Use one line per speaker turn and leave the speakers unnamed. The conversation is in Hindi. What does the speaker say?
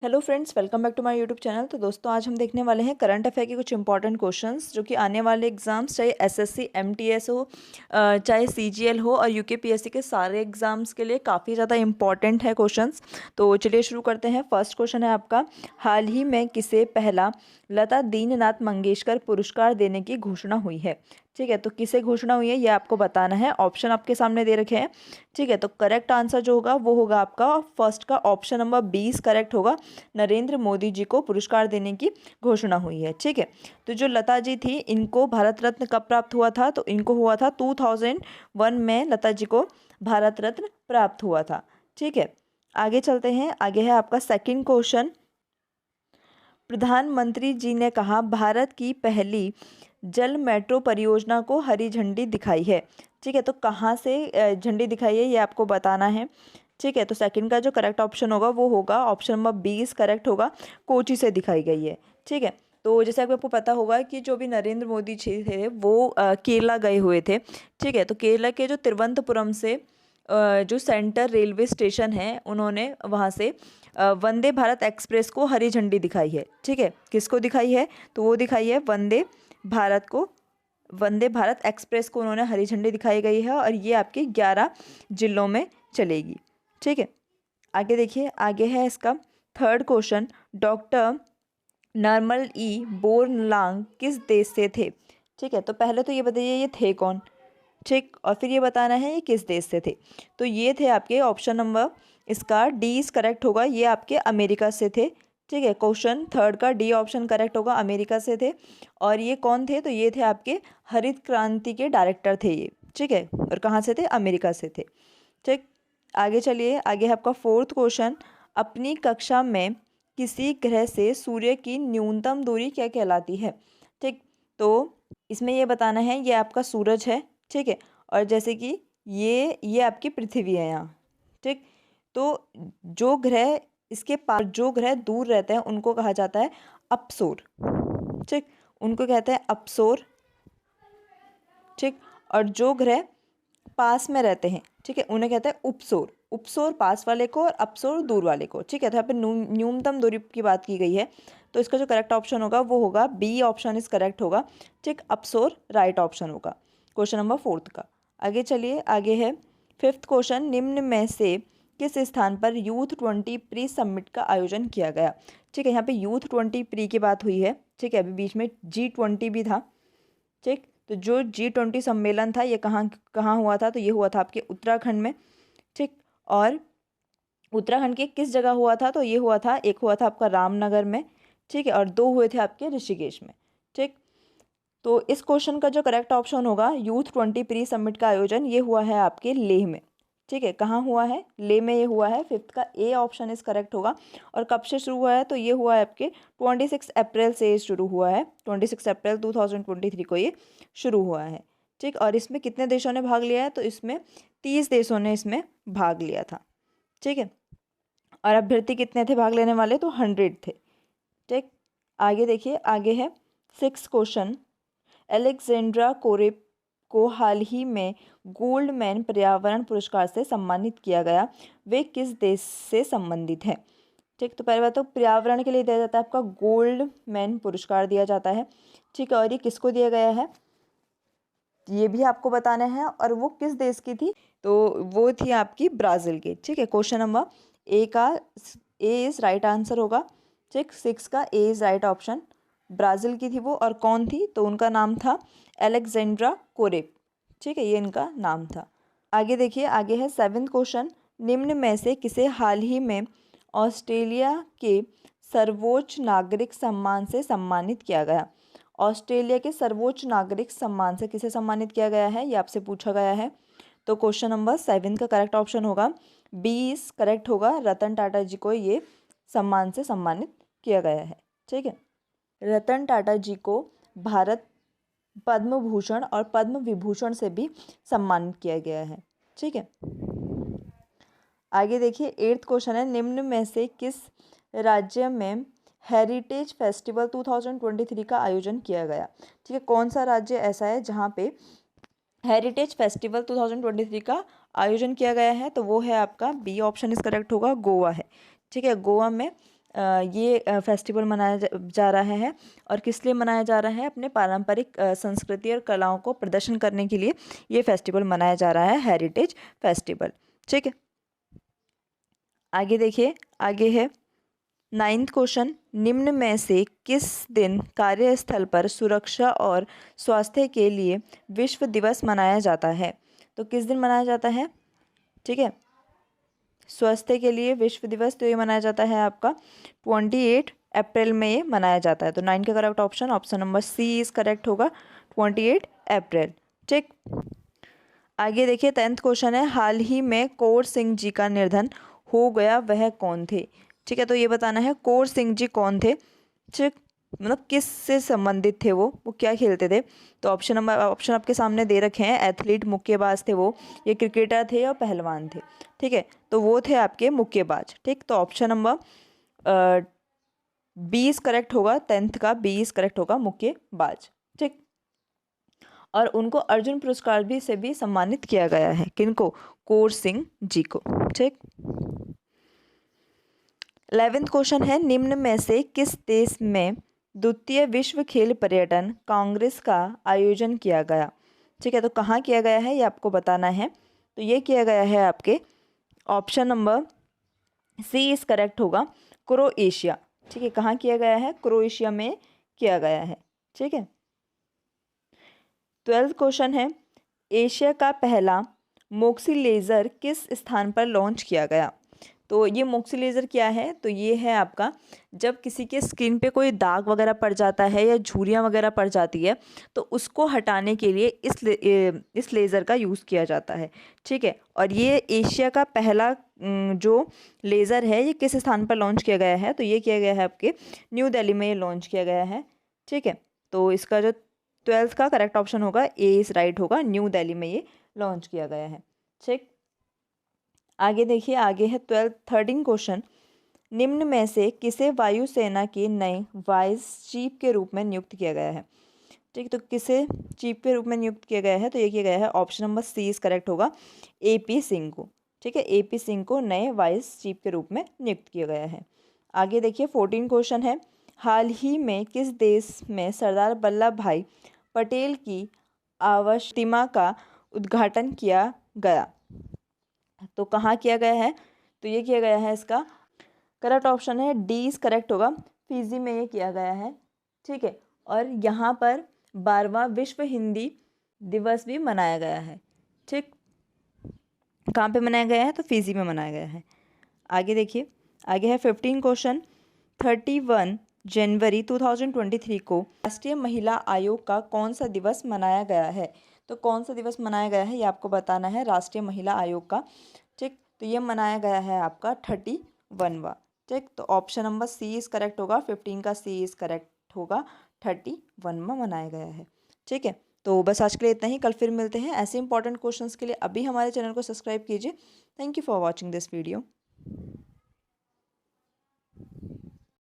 Hello friends, welcome back to my YouTube channel. तो दोस्तों, आज हम देखने वाले हैं करंट अफेयर के कुछ इंपॉर्टेंट क्वेश्चंस जो कि आने वाले एग्जाम्स, चाहे एसएससी एमटीएस हो, चाहे सीजीएल हो और यूकेपीएससी के सारे एग्जाम्स के लिए काफ़ी ज़्यादा इंपॉर्टेंट है क्वेश्चंस। तो चलिए शुरू करते हैं। फर्स्ट क्वेश्चन है आपका, हाल ही में किसे पहला लता दीननाथ मंगेशकर पुरस्कार देने की घोषणा हुई है? ठीक है, तो किसे घोषणा हुई है ये आपको बताना है। ऑप्शन आपके सामने दे रखे हैं। ठीक है, तो करेक्ट आंसर जो होगा वो होगा आपका फर्स्ट का ऑप्शन नंबर 20 करेक्ट होगा। नरेंद्र मोदी जी को पुरस्कार देने की घोषणा हुई है। ठीक है, तो जो लता जी थी, इनको भारत रत्न कब प्राप्त हुआ था? तो इनको हुआ था 2001 में लता जी को भारत रत्न प्राप्त हुआ था। ठीक है, आगे चलते हैं। आगे है आपका सेकंड क्वेश्चन, प्रधानमंत्री जी ने कहा भारत की पहली जल मेट्रो परियोजना को हरी झंडी दिखाई है। ठीक है, तो कहाँ से झंडी दिखाई है ये आपको बताना है। ठीक है, तो सेकंड का जो करेक्ट ऑप्शन होगा वो होगा ऑप्शन नंबर 20 करेक्ट होगा, कोची से दिखाई गई है। ठीक है, तो जैसे आपको पता होगा कि जो भी नरेंद्र मोदी जी थे वो केरला गए हुए थे। ठीक है, तो केरला के जो तिरुवनंतपुरम से जो सेंटर रेलवे स्टेशन है, उन्होंने वहाँ से वंदे भारत एक्सप्रेस को हरी झंडी दिखाई है। ठीक है, किसको दिखाई है? तो वो दिखाई है वंदे भारत एक्सप्रेस को उन्होंने हरी झंडी दिखाई गई है और ये आपके 11 जिलों में चलेगी। ठीक है, आगे देखिए। आगे है इसका थर्ड क्वेश्चन, डॉक्टर नरमल ई बोरलांग किस देश से थे? ठीक है, तो पहले तो ये बताइए ये थे कौन। ठीक, और फिर ये बताना है ये किस देश से थे। तो ये थे आपके ऑप्शन नंबर इसका डी इज करेक्ट होगा, ये आपके अमेरिका से थे। ठीक है, क्वेश्चन थर्ड का डी ऑप्शन करेक्ट होगा, अमेरिका से थे। और ये कौन थे? तो ये थे आपके हरित क्रांति के डायरेक्टर थे ये। ठीक है, और कहाँ से थे? अमेरिका से थे। ठीक, आगे चलिए। आगे है आपका फोर्थ क्वेश्चन, अपनी कक्षा में किसी ग्रह से सूर्य की न्यूनतम दूरी क्या कहलाती है? ठीक, तो इसमें ये बताना है ये आपका सूरज है। ठीक है, और जैसे कि ये आपकी पृथ्वी है यहाँ। ठीक, तो जो ग्रह इसके पास, जो ग्रह दूर रहते हैं उनको कहा जाता है अपसौर। ठीक, उनको कहते हैं अपसौर। ठीक, और जो ग्रह पास में रहते हैं, ठीक है, उन्हें कहते हैं उपसौर। उपसौर पास वाले को और अपसौर दूर वाले को। ठीक है, तो यहाँ पे न्यूनतम दूरी की बात की गई है, तो इसका जो करेक्ट ऑप्शन होगा वो होगा बी ऑप्शन इज करेक्ट होगा। ठीक, अपसौर राइट ऑप्शन होगा क्वेश्चन नंबर फोर्थ का। आगे चलिए। आगे है फिफ्थ क्वेश्चन, निम्न में से किस स्थान पर यूथ 20 प्री समिट का आयोजन किया गया? ठीक है, यहाँ पे यूथ 20 प्री की बात हुई है। ठीक है, अभी बीच में G20 भी था। ठीक, तो जो G20 सम्मेलन था ये कहाँ कहाँ हुआ था? तो ये हुआ था आपके उत्तराखंड में। ठीक, और उत्तराखंड के किस जगह हुआ था? तो ये हुआ था, एक हुआ था आपका रामनगर में। ठीक है, और दो हुए थे आपके ऋषिकेश में। ठीक, तो इस क्वेश्चन का जो करेक्ट ऑप्शन होगा, यूथ 20 प्री समिट का आयोजन ये हुआ है आपके लेह में। ठीक है, कहाँ हुआ है? लेह में ये हुआ है। फिफ्थ का ए ऑप्शन इस करेक्ट होगा। और कब से शुरू हुआ है? तो ये हुआ है आपके 26 अप्रैल से शुरू हुआ है। 26 अप्रैल 2023 को ये शुरू हुआ है। ठीक, और इसमें कितने देशों ने भाग लिया है? तो इसमें 30 देशों ने इसमें भाग लिया था। ठीक है, और अभ्यर्थी कितने थे भाग लेने वाले? तो 100 थे। ठीक, आगे देखिए। आगे है सिक्स क्वेश्चन, एलेक्जेंड्रा कोरेप को हाल ही में गोल्डमैन पर्यावरण पुरस्कार से सम्मानित किया गया, वे किस देश से संबंधित है? ठीक, तो पहले बात तो पर्यावरण के लिए दिया जाता है आपका गोल्डमैन पुरस्कार दिया जाता है। ठीक है, और ये किसको दिया गया है ये भी आपको बताना है, और वो किस देश की थी? तो वो थी आपकी ब्राज़ील की। ठीक है, क्वेश्चन नंबर ए का ए इज़ राइट आंसर होगा। ठीक, सिक्स का A is right option. Brazil की थी वो, और कौन थी? तो उनका नाम था एलेक्जेंड्रा कोरेप। ठीक है, ये इनका नाम था। आगे देखिए। आगे है सेवेंथ क्वेश्चन, निम्न में से किसे हाल ही में ऑस्ट्रेलिया के सर्वोच्च नागरिक सम्मान से सम्मानित किया गया? ऑस्ट्रेलिया के सर्वोच्च नागरिक सम्मान से किसे सम्मानित किया गया है ये आपसे पूछा गया है। तो क्वेश्चन नंबर 7 का करेक्ट ऑप्शन होगा बी इज करेक्ट होगा, रतन टाटा जी को ये सम्मान से सम्मानित किया गया है। ठीक है, रतन टाटा जी को भारत पद्म भूषण और पद्म विभूषण से भी सम्मानित किया गया है। ठीक है, आगे देखिए। एट्थ क्वेश्चन है, निम्न में से किस राज्य में हेरिटेज फेस्टिवल 2023 का आयोजन किया गया? ठीक है, कौन सा राज्य ऐसा है जहाँ पे हेरिटेज फेस्टिवल 2023 का आयोजन किया गया है? तो वो है आपका बी ऑप्शन इस करेक्ट होगा, गोवा है। ठीक है, गोवा में ये फेस्टिवल मनाया जा रहा है और किस लिए मनाया जा रहा है? अपने पारंपरिक संस्कृति और कलाओं को प्रदर्शन करने के लिए ये फेस्टिवल मनाया जा रहा है, हेरिटेज फेस्टिवल। ठीक है, आगे देखिए, आगे है 9th क्वेश्चन, निम्न में से किस दिन कार्यस्थल पर सुरक्षा और स्वास्थ्य के लिए विश्व दिवस मनाया जाता है? तो किस दिन मनाया जाता है? ठीक है, स्वास्थ्य के लिए विश्व दिवस तो ये मनाया जाता है आपका 28 अप्रैल में ये मनाया जाता है। तो 9 का correct option number C is correct होगा, 28 अप्रैल। ठीक, आगे देखिए 10th क्वेश्चन है, हाल ही में कौर सिंह जी का निधन हो गया, वह कौन थे? ठीक है, तो ये बताना है कौर सिंह जी कौन थे। ठीक, मतलब किस से संबंधित थे वो क्या खेलते थे? तो ऑप्शन आपके सामने दे रखे हैं, एथलीट मुक्केबाज थे वो, ये क्रिकेटर थे और पहलवान थे। ठीक है, तो वो थे आपके मुक्केबाज। ठीक, तो ऑप्शन नंबर 20 करेक्ट होगा, 10th का 20 करेक्ट होगा, मुक्केबाज। ठीक, और उनको अर्जुन पुरस्कार भी से भी सम्मानित किया गया है, किनको? कौर सिंह जी को। ठीक, 11th क्वेश्चन है, निम्न में से किस देश में द्वितीय विश्व खेल पर्यटन कांग्रेस का आयोजन किया गया? ठीक है, तो कहाँ किया गया है ये आपको बताना है। तो ये किया गया है आपके option number C is correct होगा, क्रोएशिया। ठीक है, कहाँ किया गया है? क्रोएशिया में किया गया है। ठीक है, 12th क्वेश्चन है, एशिया का पहला मोक्सी लेज़र किस स्थान पर लॉन्च किया गया? तो ये मोक्सी लेज़र क्या है? तो ये है आपका, जब किसी के स्किन पे कोई दाग वगैरह पड़ जाता है या झुर्रियाँ वगैरह पड़ जाती है, तो उसको हटाने के लिए इस लेज़र का यूज़ किया जाता है। ठीक है, और ये एशिया का पहला जो लेज़र है, ये किस स्थान पर लॉन्च किया गया है? तो ये किया गया है आपके न्यू दिल्ली में, ये लॉन्च किया गया है। ठीक है, तो इसका जो 12th का करेक्ट ऑप्शन होगा, ए इज राइट होगा, न्यू दिल्ली में ये लॉन्च किया गया है। ठीक, आगे देखिए, आगे है 13 क्वेश्चन, निम्न में से किसे वायुसेना के नए वाइस चीफ के रूप में नियुक्त किया गया है? ठीक, तो किसे चीफ के रूप में नियुक्त किया गया है? तो ये किया गया है, option number C is correct होगा, AP सिंह को। ठीक है, AP सिंह को नए वाइस चीफ के रूप में नियुक्त किया गया है। आगे देखिए 14 क्वेश्चन है, हाल ही में किस देश में सरदार वल्लभ भाई पटेल की आवास प्रतिमा का उद्घाटन किया गया? तो कहाँ किया गया है? तो ये किया गया है, इसका करेक्ट ऑप्शन है डी इज करेक्ट होगा, फिजी में ये किया गया है। ठीक है, और यहाँ पर 12वां विश्व हिंदी दिवस भी मनाया गया है। ठीक, कहाँ पे मनाया गया है? तो फिजी में मनाया गया है। आगे देखिए, आगे है 15 क्वेश्चन, 31 जनवरी 2023 को राष्ट्रीय महिला आयोग का कौन सा दिवस मनाया गया है? तो कौन सा दिवस मनाया गया है ये आपको बताना है, राष्ट्रीय महिला आयोग का। ठीक, तो ये मनाया गया है आपका 31वां। ठीक, तो option number C is correct होगा, 15 का सी इज करेक्ट होगा, 31वां मनाया गया है। ठीक है, तो बस आज के लिए इतना ही, कल फिर मिलते हैं ऐसे इंपॉर्टेंट क्वेश्चंस के लिए। अभी हमारे चैनल को सब्सक्राइब कीजिए। Thank you for watching this video.